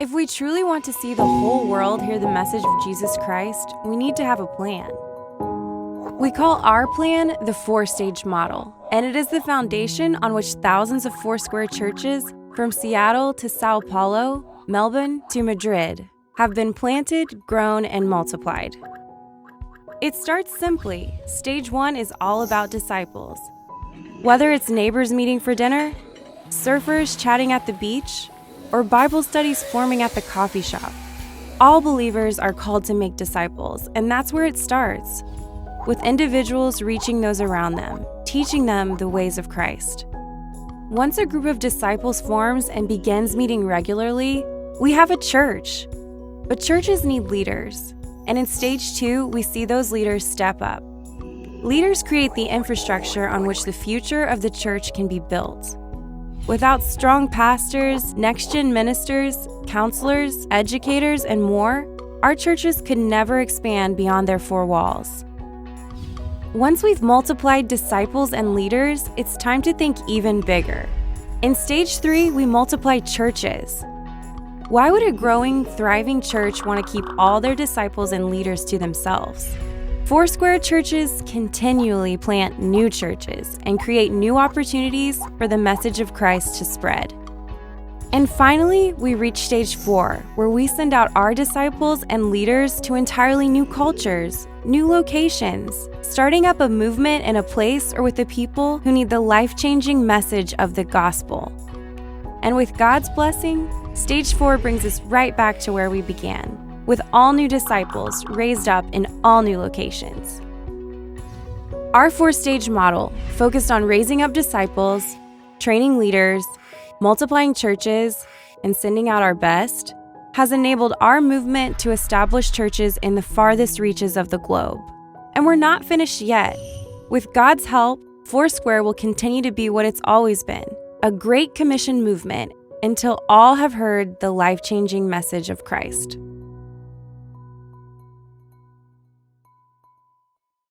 If we truly want to see the whole world hear the message of Jesus Christ, we need to have a plan. We call our plan the four-stage model, and it is the foundation on which thousands of Foursquare churches, from Seattle to Sao Paulo, Melbourne to Madrid, have been planted, grown, and multiplied. It starts simply. Stage 1 is all about disciples. Whether it's neighbors meeting for dinner, surfers chatting at the beach, or Bible studies forming at the coffee shop, all believers are called to make disciples, and that's where it starts, with individuals reaching those around them, teaching them the ways of Christ. Once a group of disciples forms and begins meeting regularly, we have a church. But churches need leaders, and in stage 2, we see those leaders step up. Leaders create the infrastructure on which the future of the church can be built. Without strong pastors, next-gen ministers, counselors, educators, and more, our churches could never expand beyond their four walls. Once we've multiplied disciples and leaders, it's time to think even bigger. In stage 3, we multiply churches. Why would a growing, thriving church want to keep all their disciples and leaders to themselves? Foursquare churches continually plant new churches and create new opportunities for the message of Christ to spread. And finally, we reach stage 4, where we send out our disciples and leaders to entirely new cultures, new locations, starting up a movement in a place or with the people who need the life-changing message of the gospel. And with God's blessing, stage 4 brings us right back to where we began, with all new disciples raised up in all new locations. Our four-stage model, focused on raising up disciples, training leaders, multiplying churches, and sending out our best, has enabled our movement to establish churches in the farthest reaches of the globe. And we're not finished yet. With God's help, Foursquare will continue to be what it's always been, a Great Commission movement, until all have heard the life-changing message of Christ.